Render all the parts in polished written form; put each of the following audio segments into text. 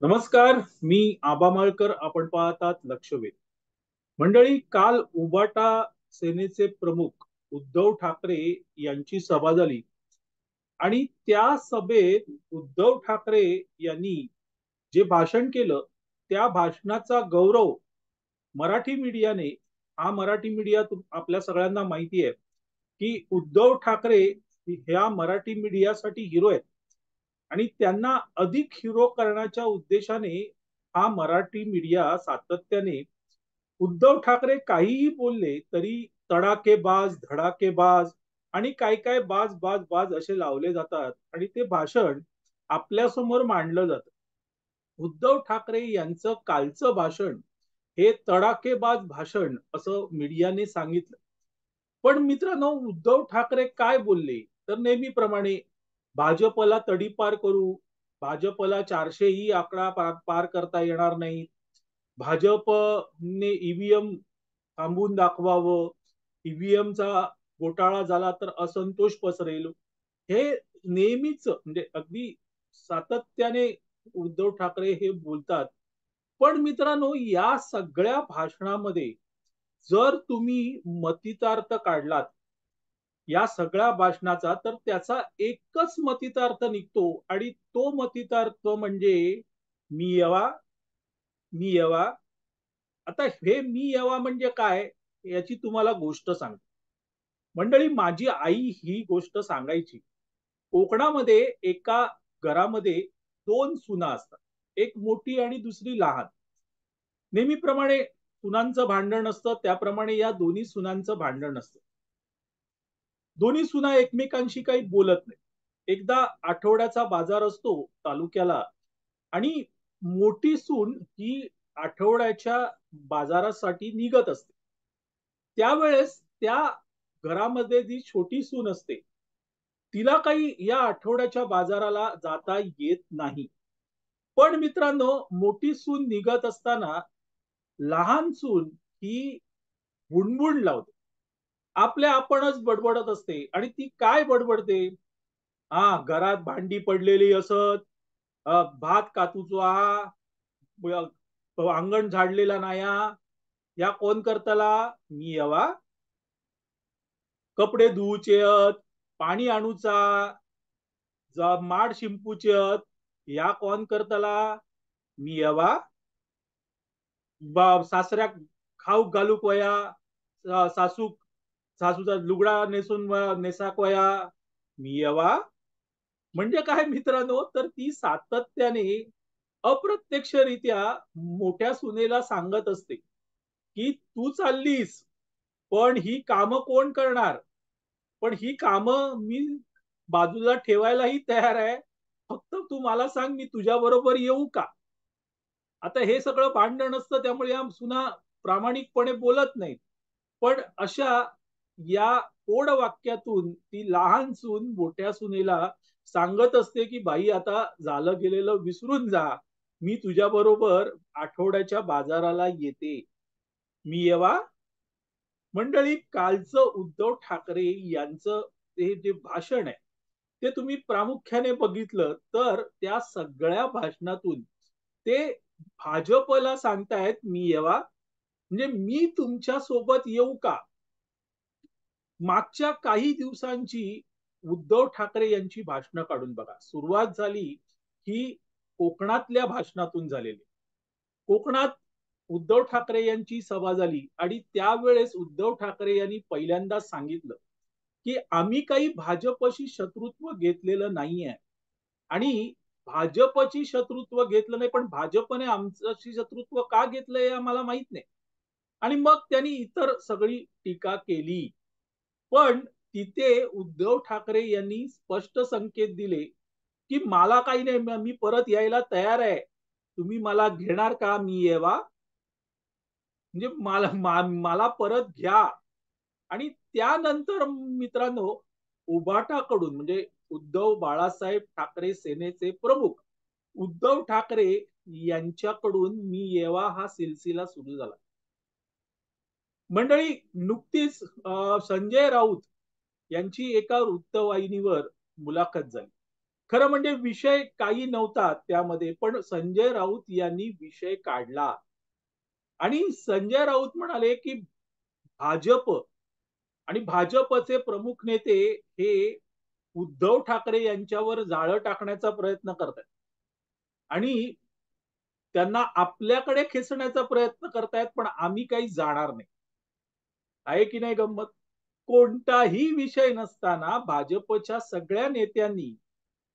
नमस्कार. मी आबा माळकर. आपण पाहतात लक्षवेध. मंडळी, काल उबाटा सेनेचे प्रमुख उद्धव ठाकरे यांची सभा झाली आणि त्या सभेत उद्धव ठाकरे यांनी जे भाषण केलं त्या भाषणाचा गौरव मराठी मीडियाने, हा मराठी मीडिया आपल्या सगळ्यांना माहिती आहे की उद्धव ठाकरे ह्या मराठी मीडियासाठी हिरो आहेत आणि त्यांना अधिक हिरो करण्याच्या उद्देशाने हा मराठी मीडिया सातत्याने उद्धव ठाकरे काहीही बोलले तरी तडाकेबाज, धडाकेबाज आणि काय काय बाज बाज बाज असे लावले जातात आणि ते भाषण आपल्या समोर मांडलं जातं. उद्धव ठाकरे यांचं कालचं भाषण हे तडाकेबाज भाषण असं मीडियाने सांगितलं. पण मित्रांनो, उद्धव ठाकरे काय बोलले? तर नेहमीप्रमाणे भाजपला तडीपार करू, भाजपला 400 ही आकडा पार करता येणार नाही, भाजपने ईव्हीएम थांबवून दाखवावं, ईव्हीएमचा घोटाळा झाला तर असंतोष पसरेल, हे नेहमीच म्हणजे अगदी सातत्याने उद्धव ठाकरे हे बोलतात. पण मित्रांनो, या सगळ्या भाषणामध्ये जर तुम्ही मतितार्थ काढलात या सगळ्या भाषणाचा, तर त्याचा एकच मतितार्थ निघतो आणि तो मतितार्थ म्हणजे मी यवा, मी यवा. आता हे मी यवा म्हणजे काय, याची तुम्हाला गोष्ट सांगतो. मंडळी, माझी आई ही गोष्ट सांगायची. कोकणामध्ये एका घरामध्ये दोन सुना असतात, एक मोठी आणि दुसरी लहान. नेहमीप्रमाणे सुनांचं भांडण असतं, त्याप्रमाणे या दोन्ही सुनांचं भांडण असतं. दोन्ही सुना एकमेकांशी काही बोलत नाही. एकदा आठवड्याचा बाजार असतो तालुक्याला आणि मोठी सून ही आठवड्याच्या बाजारासाठी निघत असते. त्यावेळेस त्या घरामध्ये जी छोटी सून असते तिला काही या आठवड्याच्या बाजाराला जाता येत नाही. पण मित्रांनो, मोठी सून निघत असताना लहान सून ही बुणबुण लावते, आपल्या आपणच बडबडत असते. आणि ती काय बडबडते? हा, घरात भांडी पडलेली असत, भात कातूचो हा, अंगण झाडलेला नाही हा, या कोण करतला? मी यवा. कपडे धुवूचे आहेत, पाणी आणूचा, माड शिंपूचे आहेत, या कोण करतला? मी यवा. सासऱ्याक खाऊ घालूक वया, सासूक सासूचा लुगडा नेसून नेसाक वया, मी यवा. म्हणजे काय मित्रांनो, तर ती सातत्याने अप्रत्यक्षरित्या मोठ्या सुनेला सांगत असते की तू चाललीस, पण ही कामं कोण करणार? पण ही कामं मी बाजूला ठेवायलाही तयार आहे, फक्त तू मला सांग, मी तुझ्या बरोबर येऊ का? आता हे सगळं भांडण असतं, त्यामुळे या सुना प्रामाणिकपणे बोलत नाहीत. पण अशा या कोड वाक्यातून ती लहान सून मोठ्या सुनेला सांगत असते की बाई, आता झालं गेलेलं विसरून जा, मी तुझ्या बरोबर आठवड्याच्या बाजाराला येते, मी येवा. मंडळी, कालचं उद्धव ठाकरे यांचं ते जे भाषण आहे ते तुम्ही प्रामुख्याने बघितलं तर त्या सगळ्या भाषणातून ते भाजपला सांगतायत मी येवा, म्हणजे मी तुमच्या सोबत येऊ का? मागच्या काही दिवसांची उद्धव ठाकरे यांची भाषणं काढून बघा. सुरुवात झाली ही कोकणातल्या भाषणातून झालेली. कोकणात उद्धव ठाकरे यांची सभा झाली आणि त्यावेळेस उद्धव ठाकरे यांनी पहिल्यांदा सांगितलं की आम्ही काही भाजपशी शत्रुत्व घेतलेलं नाहीये आणि भाजपची शत्रुत्व घेतलं नाही, पण भाजपने आमच्याशी शत्रुत्व का घेतलंय हे आम्हाला माहित नाही. आणि मग त्यांनी इतर सगळी टीका केली. पण तिथे उद्धव ठाकरे यांनी स्पष्ट संकेत दिले की मला काही नाही, मी परत यायला तयार आहे, तुम्ही मला घेणार का? मी येवा. म्हणजे मला परत घ्या. आणि त्यानंतर मित्रांनो, उबाटाकडून म्हणजे उद्धव बाळासाहेब ठाकरे सेनेचे प्रमुख उद्धव ठाकरे यांच्याकडून मी येवा हा सिलसिला सुरू झाला. मंडळी, नुकतीच संजय राऊत यांची एका वृत्तवाहिनीवर मुलाखत झाली. खरं म्हणजे विषय काही नव्हता त्यामध्ये, पण संजय राऊत यांनी विषय काढला आणि संजय राऊत म्हणाले की भाजप आणि भाजपचे प्रमुख नेते हे उद्धव ठाकरे यांच्यावर जाळं टाकण्याचा प्रयत्न करतात आणि त्यांना आपल्याकडे खेचण्याचा प्रयत्न करतायत, पण आम्ही काही जाणार नाही. आहे की नाही गंमत? कोणताही विषय नसताना भाजपच्या सगळ्या नेत्यांनी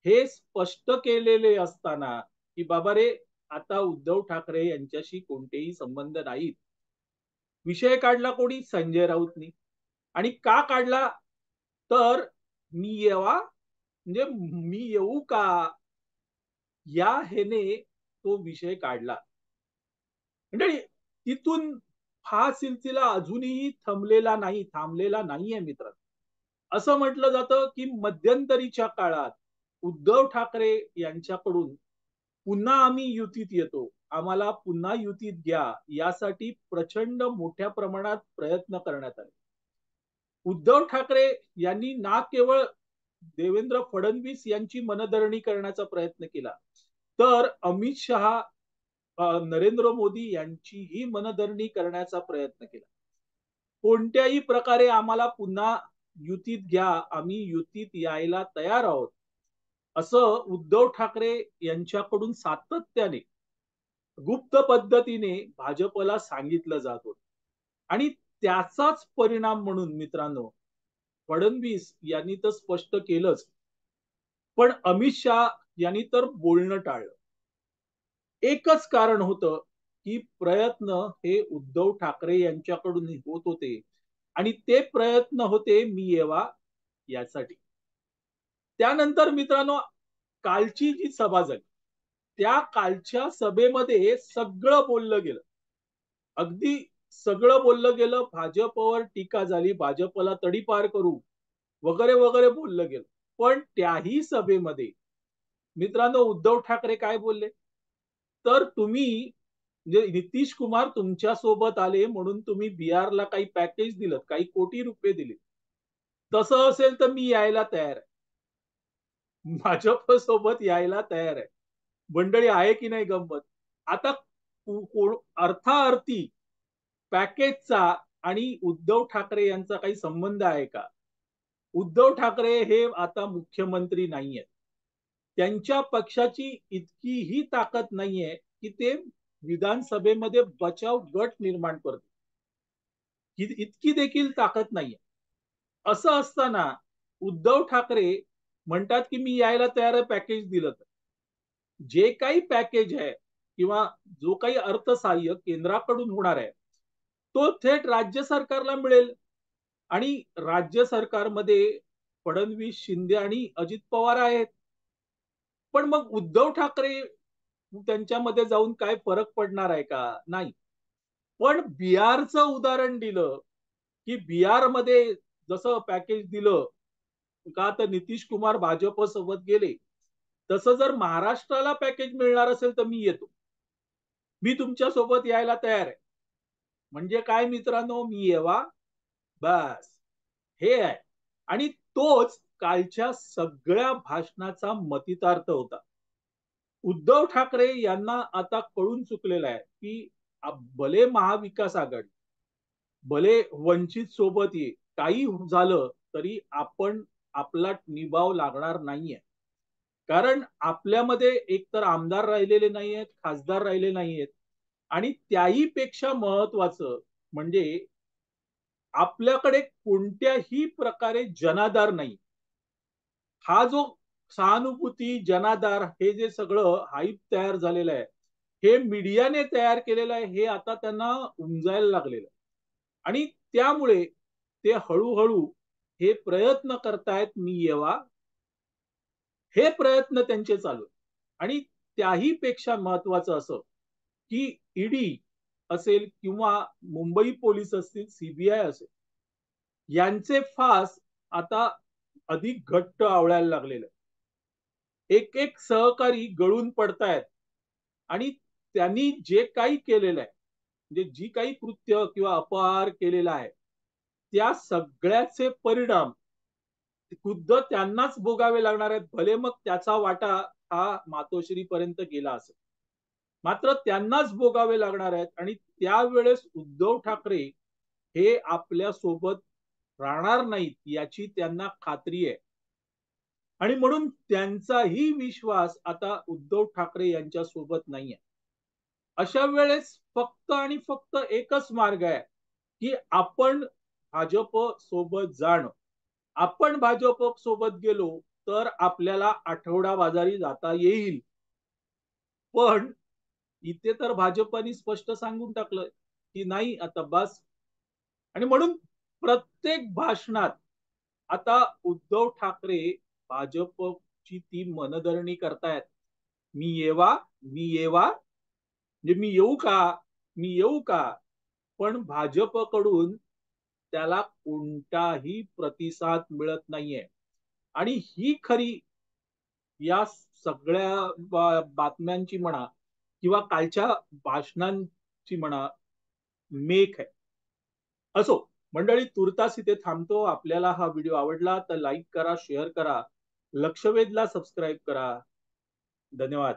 हे स्पष्ट केलेले असताना की बाबा रे, आता उद्धव ठाकरे यांच्याशी कोणतेही संबंध नाहीत. विषय काढला कोणी? संजय राऊतनी. आणि का काढला? तर मी येवा म्हणजे मी येऊ का, या हेने तो विषय काढला. म्हणजे तिथून हा सिलसिला अजूनही थांबलेला नाहीये मित्र. असं म्हटलं जातं की मध्यंतरीच्या काळात उद्धव ठाकरे यांच्याकडून पुन्हा आम्ही युतीत येतो, आम्हाला पुन्हा युतीत घ्या, यासाठी प्रचंड मोठ्या प्रमाणात प्रयत्न करण्यात आले. उद्धव ठाकरे यांनी ना केवळ देवेंद्र फडणवीस यांची मनधरणी करण्याचा प्रयत्न केला, तर अमित शहा, नरेंद्र मोदी यांचीही मनधरणी करण्याचा प्रयत्न केला. कोणत्याही प्रकारे आम्हाला पुन्हा युतीत घ्या, आम्ही युतीत यायला तयार आहोत, असं उद्धव ठाकरे यांच्याकडून सातत्याने गुप्त पद्धतीने भाजपला सांगितलं जात होतं. आणि त्याचाच परिणाम म्हणून मित्रांनो, फडणवीस यांनी तर स्पष्ट केलंच, पण अमित शहा यांनी तर बोलणं टाळलं. एकच कारण होतं की प्रयत्न हे उद्धव ठाकरे यांच्याकडून होत होते आणि ते प्रयत्न होते मी येवा यासाठी. त्यानंतर मित्रांनो, कालची जी सभा झाली, त्या कालच्या सभेमध्ये सगळं बोललं गेलं. अगदी सगळं बोललं गेलं. भाजपवर टीका झाली, भाजपला तडीपार करू वगैरे वगैरे बोललं गेलं. पण त्याही सभेमध्ये मित्रांनो उद्धव ठाकरे काय बोलले? तर तुम्ही म्हणजे नितीश कुमार तुमच्या सोबत आले म्हणून तुम्ही बिहारला काही पॅकेज दिलं, काही कोटी रुपये दिले. तसं असेल तर मी यायला तयार आहे. भाजप सोबत यायला तयार आहे. मंडळी, आहे की नाही गंमत? आता अर्थाअर्थी पॅकेजचा आणि उद्धव ठाकरे यांचा काही संबंध आहे का? उद्धव ठाकरे हे आता मुख्यमंत्री नाहीयेत. त्यांच्या पक्षाची इतकीही ताकद नाहीये की ते विधानसभेमध्ये बचाव गट निर्माण करतील. इतकी देखील ताकद नाहीये. असं असताना उद्धव ठाकरे म्हणतात की मी यायला तयार आहे पॅकेज दिलं तर. जे काही पॅकेज आहे किंवा जो काही अर्थसहाय्य केंद्राकडून होणार आहे, तो थेट राज्य सरकारला मिळेल आणि राज्य सरकारमध्ये फडणवीस, शिंदे आणि अजित पवार आहेत. पण मग उद्धव ठाकरे त्यांच्यामध्ये जाऊन काय फरक पडणार आहे का? नाही. पण बिहारचं उदाहरण दिलं की बिहारमध्ये जसं पॅकेज दिलं का, तर नितीश कुमार भाजप सोबत गेले, तसं जर महाराष्ट्राला पॅकेज मिळणार असेल तर मी येतो, मी तुमच्या सोबत यायला तयार आहे. म्हणजे काय मित्रांनो, मी येवा बस, हे आहे. आणि तोच कालच्या सगळ्या भाषणाचा मतितार्थ होता. उद्धव ठाकरे यांना आता कळून चुकलेलं आहे की भले महाविकास आघाडी, भले वंचित सोबत ये, काही झालं तरी आपण आपला निभाव लागणार नाहीये. कारण आपल्यामध्ये एकतर आमदार राहिलेले नाहीयेत, खासदार राहिले नाहीयेत आणि त्याही पेक्षा महत्वाचं म्हणजे आपल्याकडे कोणत्याही प्रकारे जनाधार नाही. हा जो सहानुभूती, जनाधार, हे जे सगळं हाईप तयार झालेलं आहे, हे मीडियाने तयार केलेलं आहे, हे आता त्यांना उमजायला लागलेलं आहे. आणि त्यामुळे ते हळूहळू हे प्रयत्न करतायत मी येवा, हे प्रयत्न त्यांचे चालू आहेत. आणि त्याही पेक्षा महत्वाचं असं की ईडी असेल किंवा मुंबई पोलीस असतील, सीबीआय असेल, यांचे फास आता अधिक घट्ट आवळायला लागलेले. एक एक सहकारी गळून पडतायत आणि त्यांनी जे काही केलेलं आहे, म्हणजे जी काही कृत्य किंवा अपहार केलेला आहे, त्या सगळ्याचे परिणाम खुद्द त्यांनाच भोगावे लागणार आहेत. भले मग त्याचा वाटा हा मातोश्रीपर्यंत गेला असेल, मात्र त्यांनाच भोगावे लागणार आहेत. आणि त्यावेळेस उद्धव ठाकरे हे आपल्या सोबत राहणार नाहीत याची त्यांना खात्री आहे. आणि म्हणून त्यांचाही विश्वास आता उद्धव ठाकरे यांच्या सोबत नाहीये. अशा वेळेस फक्त आणि फक्त एकच मार्ग आहे की आपण भाजप सोबत जाणं. आपण भाजप सोबत गेलो तर आपल्याला आठवडा बाजारी जाता येईल. पण इथे तर भाजपनी स्पष्ट सांगून टाकलं की नाही, आता बस. आणि म्हणून प्रत्येक भाषणात आता उद्धव ठाकरे भाजपची ती मनधरणी करतायत. मी येवा, मी येवा, म्हणजे मी येऊ का, मी येऊ का. पण भाजपकडून त्याला कोणताही प्रतिसाद मिळत नाहीये. आणि ही खरी या सगळ्या बातम्यांची म्हणा किंवा कालच्या भाषणांची म्हणा मेख आहे. असो मंडळी, तुर्तास इथे थांबतो. आपल्याला हा व्हिडिओ आवडला तर लाईक करा, शेअर करा, लक्षवेधला सबस्क्राईब करा. धन्यवाद.